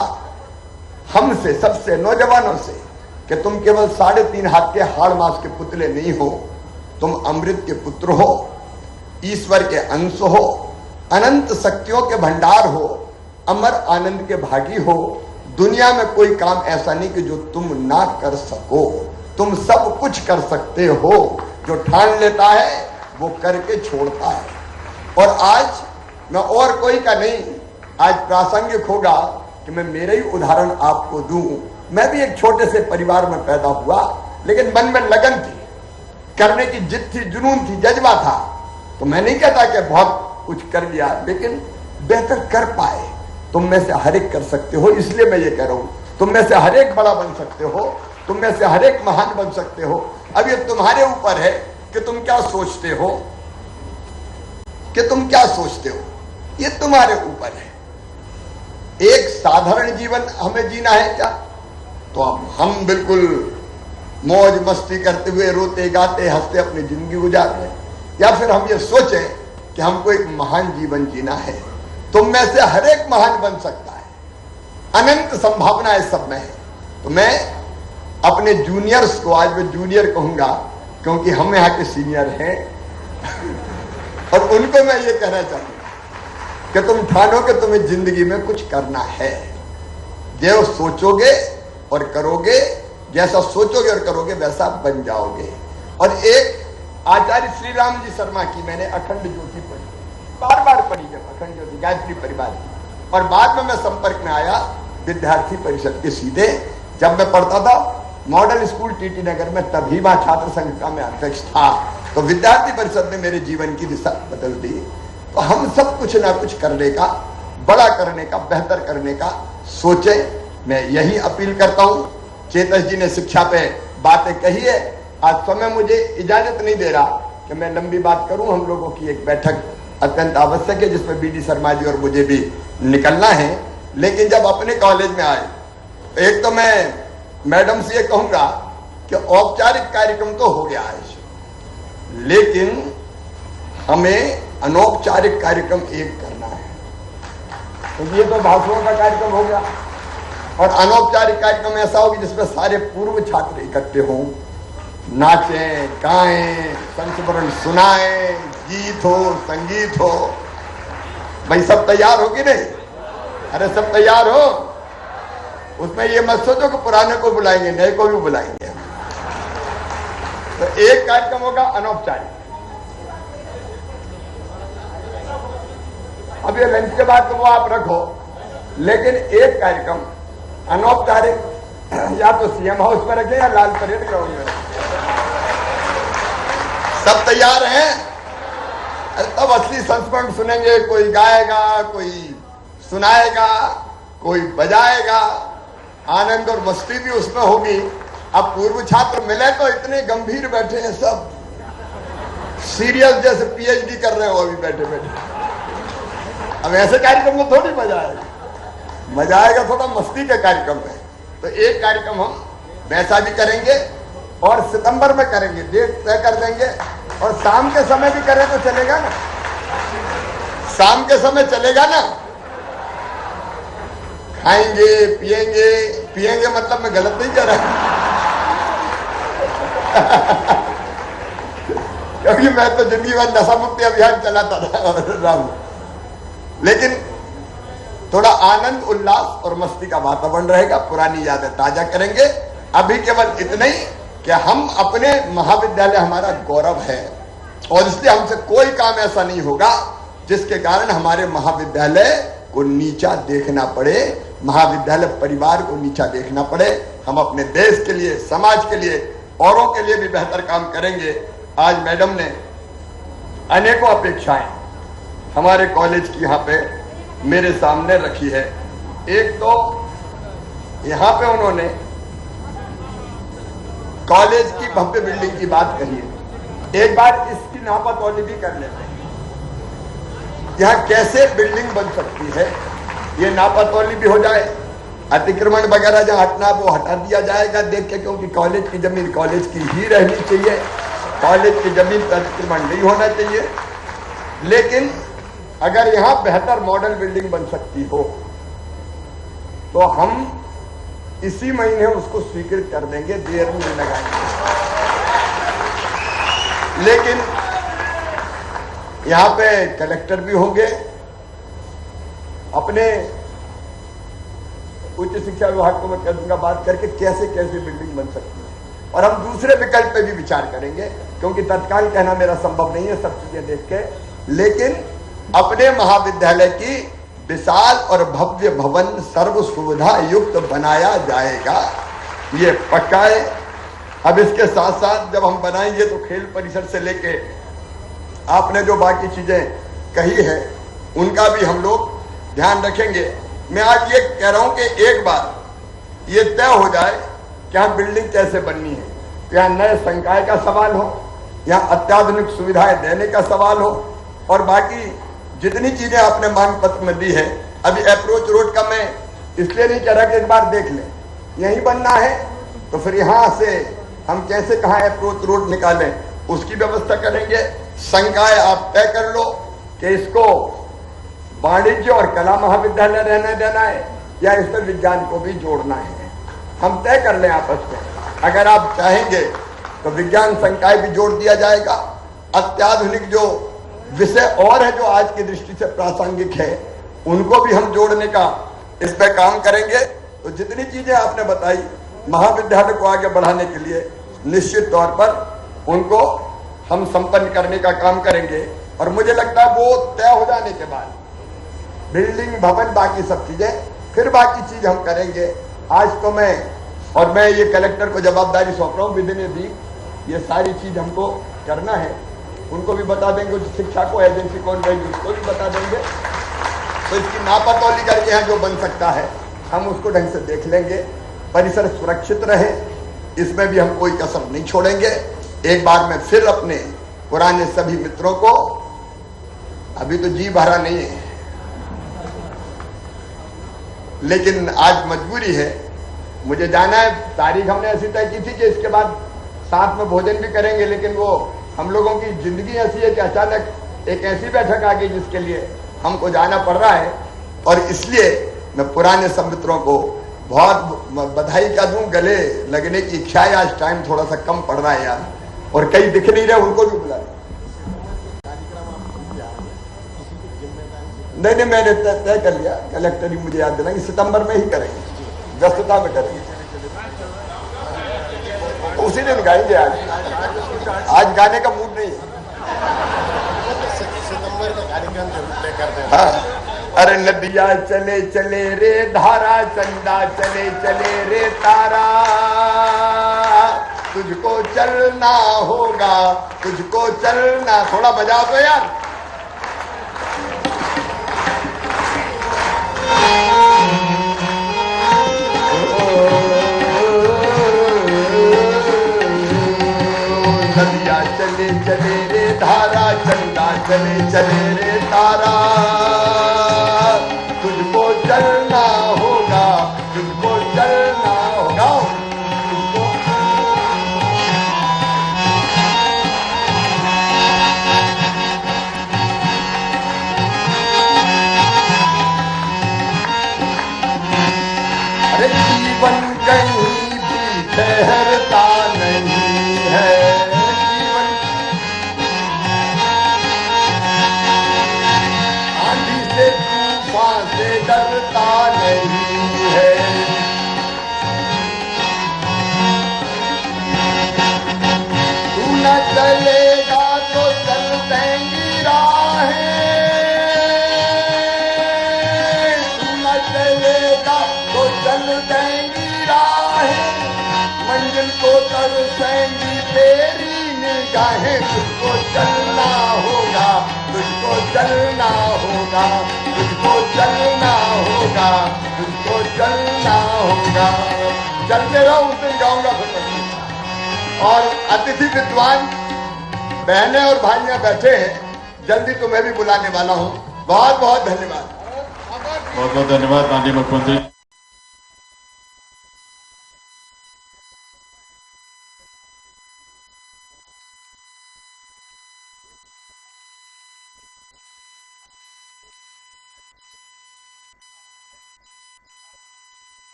R: हमसे, सबसे, नौजवानों से कि तुम केवल 3.5 हाथ के हाड़ मांस के पुतले नहीं हो, तुम अमृत के पुत्र हो, ईश्वर के अंश हो, अनंत शक्तियों के भंडार हो, अमर आनंद के भागी हो। दुनिया में कोई काम ऐसा नहीं कि जो तुम ना कर सको, तुम सब कुछ कर सकते हो। जो ठान लेता है वो करके छोड़ता है। और आज मैं और कोई का नहीं, आज प्रासंगिक होगा कि मैं मेरे ही उदाहरण आपको दूं। मैं भी एक छोटे से परिवार में पैदा हुआ, लेकिन मन में लगन थी, करने की जिद थी, जुनून थी, जज्बा था। तो मैं नहीं कहता कि बहुत कुछ कर लिया, लेकिन बेहतर कर पाए। तुम में से हर एक कर सकते हो, इसलिए मैं ये कह रहा हूं, तुम में से हर एक बड़ा बन सकते हो, तुम में से हर एक महान बन सकते हो। अब ये तुम्हारे ऊपर है कि तुम क्या सोचते हो, कि तुम क्या सोचते हो, ये तुम्हारे ऊपर है। एक साधारण जीवन हमें जीना है क्या? तो अब हम बिल्कुल मौज मस्ती करते हुए, रोते गाते हंसते अपनी जिंदगी गुजार रहे हैं, या फिर हम ये सोचें कि हमको एक महान जीवन जीना है। तुम में से हर एक महान बन सकता है, अनंत संभावनाएं सब में है। तो मैं अपने जूनियर्स को, आज मैं जूनियर कहूंगा क्योंकि हम यहाँ के सीनियर हैं और उनको मैं ये कहना चाहूंगा कि तुम ठानो कि तुम्हें जिंदगी में कुछ करना है। जो सोचोगे और करोगे, जैसा सोचोगे और करोगे वैसा बन जाओगे। और एक आचार्य श्री राम जी शर्मा की मैंने अखंड ज्योति पढ़ी, बार बार पढ़ी, जब अखंड ज्योति गायत्री परिवार की। और बाद में मैं संपर्क में आया विद्यार्थी परिषद के सीधे। जब मैं पढ़ता था मॉडल स्कूल टीटी नगर में, तभी वहां छात्र संघ का मैं अध्यक्ष था। तो विद्यार्थी परिषद ने मेरे जीवन की दिशा बदल दी। तो हम सब कुछ ना कुछ करने का, बड़ा करने का, बेहतर करने का सोचे। मैं यही अपील करता हूं। चेतस जी ने शिक्षा पे बातें कही है। आज समय मुझे इजाजत नहीं दे रहा कि मैं लंबी बात करूं। हम लोगों की एक बैठक अत्यंत आवश्यक है जिसमें बीडी शर्मा जी और मुझे भी निकलना है। लेकिन जब अपने कॉलेज में आए, एक तो मैं मैडम से ये कहूंगा कि औपचारिक कार्यक्रम तो हो गया है, लेकिन हमें अनौपचारिक कार्यक्रम एक करना है। तो ये तो भाषणों का कार्यक्रम हो गया, और अनौपचारिक कार्यक्रम ऐसा होगा जिसमें सारे पूर्व छात्र इकट्ठे हों, नाचें, गाएं, संस्मरण सुनाएं, गीत हो, संगीत हो। भाई सब तैयार हो कि नहीं? अरे सब तैयार हो? उसमें ये मत सोचो कि पुराने को बुलाएंगे, नए को भी बुलाएंगे। तो एक कार्यक्रम होगा अनौपचारिक। अब ये लंच के बाद तो वो आप रखो, लेकिन एक कार्यक्रम अनौपचारिक या तो सीएम हाउस में रखें या लाल परेड ग्राउंड में। सब तैयार हैं? तब असली संस्मरण सुनेंगे। कोई गाएगा, कोई सुनाएगा, कोई बजाएगा, आनंद और मस्ती भी उसमें होगी। अब पूर्व छात्र मिले तो इतने गंभीर बैठे हैं, सब सीरियस जैसे पीएचडी कर रहे हो अभी बैठे बैठे। अब ऐसे कार्यक्रम में थोड़ी मजा आएगा, मजा आएगा थोड़ा मस्ती के कार्यक्रम में। तो एक कार्यक्रम हम वैसा भी करेंगे और सितंबर में करेंगे, डेट तय कर देंगे। और शाम के समय भी करें तो चलेगा ना? शाम के समय चलेगा ना? खाएंगे, पिएंगे, पिएंगे मतलब मैं गलत नहीं कह रहा क्योंकि मैं तो जिंदगी भर नशा मुक्ति अभियान चलाता था। लेकिन थोड़ा आनंद, उल्लास और मस्ती का वातावरण रहेगा, पुरानी यादें ताजा करेंगे। अभी केवल इतना ही कि हम अपने महाविद्यालय हमारा गौरव है, और इसलिए हमसे कोई काम ऐसा नहीं होगा जिसके कारण हमारे महाविद्यालय को नीचा देखना पड़े, महाविद्यालय परिवार को नीचा देखना पड़े। हम अपने देश के लिए, समाज के लिए, औरों के लिए भी बेहतर काम करेंगे। आज मैडम ने अनेकों अपेक्षाएं हमारे कॉलेज की यहाँ पे मेरे सामने रखी है। एक तो यहाँ पे उन्होंने कॉलेज की भव्य बिल्डिंग की बात कही है। एक बार इसकी नापातौली भी कर लेते हैं, यहाँ कैसे बिल्डिंग बन सकती है, ये नापातौली भी हो जाए। अतिक्रमण वगैरह जहाँ हटना वो हटा दिया जाएगा देख के, क्योंकि कॉलेज की जमीन कॉलेज की ही रहनी चाहिए, कॉलेज की जमीन पर अतिक्रमण नहीं होना चाहिए। लेकिन अगर यहाँ बेहतर मॉडल बिल्डिंग बन सकती हो तो हम इसी महीने उसको स्वीकृत कर देंगे, देर नहीं लगाएंगे। लेकिन यहां पे कलेक्टर भी होंगे, अपने उच्च शिक्षा विभाग को मैं कर दूंगा बात करके कैसे कैसे बिल्डिंग बन सकती है, और हम दूसरे विकल्प पे भी विचार करेंगे, क्योंकि तत्काल कहना मेरा संभव नहीं है सब चीजें देख के। लेकिन अपने महाविद्यालय की विशाल और भव्य भवन सर्व सुविधा युक्त बनाया जाएगा, ये पक्का है। अब इसके साथ साथ जब हम बनाएंगे तो खेल परिसर से लेके आपने जो बाकी चीजें कही है उनका भी हम लोग ध्यान रखेंगे। मैं आज ये कह रहा हूं कि एक बार ये तय हो जाए कि यहाँ बिल्डिंग कैसे बननी है, यहाँ नए संकाय का सवाल हो, यहाँ अत्याधुनिक सुविधाएं देने का सवाल हो, और बाकी जितनी चीजें आपने मांग पत्र में दी है। अभी अप्रोच रोड का मैं इसलिए नहीं कह रहा कि एक बार देख लें, यही बनना है तो फिर यहां से हम कैसे कहां अप्रोच रोड निकालें उसकी व्यवस्था करेंगे। संकाय आप तय कर लो कि इसको वाणिज्य और कला महाविद्यालय रहने देना है या इसमें विज्ञान को भी जोड़ना है, हम तय कर लें आपस में। अगर आप चाहेंगे तो विज्ञान संकाय भी जोड़ दिया जाएगा, अत्याधुनिक जो विषय और है जो आज की दृष्टि से प्रासंगिक है उनको भी हम जोड़ने का इस पे काम करेंगे। तो जितनी चीजें आपने बताई महाविद्यालय को आगे बढ़ाने के लिए निश्चित तौर पर उनको हम संपन्न करने का काम करेंगे, और मुझे लगता है वो तय हो जाने के बाद बिल्डिंग भवन बाकी सब चीजें फिर बाकी चीज हम करेंगे। आज तो मैं ये कलेक्टर को जवाबदारी सौंप रहा हूँ, विदिन ए वीक ये सारी चीज हमको करना है, उनको भी बता देंगे, शिक्षा को एजेंसी कौन रहेगी उसको भी बता देंगे। तो इसकी नापतौली करके यहाँ जो बन सकता है हम उसको ढंग से देख लेंगे। परिसर सुरक्षित रहे, इसमें भी हम कोई कसर नहीं छोड़ेंगे। एक बार मैं फिर अपने पुराने सभी मित्रों को, अभी तो जी भरा नहीं है लेकिन आज मजबूरी है, मुझे जाना है। तारीख हमने ऐसी तय की थी कि इसके बाद साथ में भोजन भी करेंगे, लेकिन वो हम लोगों की जिंदगी ऐसी है कि अचानक एक ऐसी बैठक आ गई जिसके लिए हमको जाना पड़ रहा है, और इसलिए मैं पुराने सब मित्रों को बहुत बधाई क्या दूं। गले लगने की इच्छा है, आज टाइम थोड़ा सा कम पड़ रहा है यार, और कई दिख नहीं रहे उनको भी बुला नहीं, मैंने तय कर लिया, कलेक्टर ही मुझे याद दिलाएंगे, सितंबर में ही करेंगे, व्यस्तता में करेंगे, उसी दिन गाएंगे। आज गाने का मूड नहीं है, सितंबर का कार्यक्रम तय करते हैं। हाँ। अरे नदिया चले चले रे धारा, चंदा चले चले रे तारा, तुझको चलना होगा, तुझको चलना। थोड़ा बजाओ तो यार। नदिया चले चले रे धारा, चंदा चले चले रे तारा, तुझको चलना होगा, तुझको चलना होगा, तुझको। अरे जीवन कहीं भी ठहरता नहीं है, से डरता नहीं है। तू न चलेगा तो चल देंगी राहें, तू न चलेगा तो चल देंगी राहें, मंजिल को तरसेंगी तेरी निगाहें। तुझको चलना होगा, तुझको चलना होगा, तुझको चलना होगा, तुझको चलना होगा। चलते रहो, उस दिन गाऊंगा फिर। और अतिथि विद्वान बहनें और भाइयां बैठे हैं, जल्दी तुम्हें भी बुलाने वाला हूं। बहुत बहुत धन्यवाद।
A: बहुत बहुत धन्यवाद माननीय मुख्यमंत्री।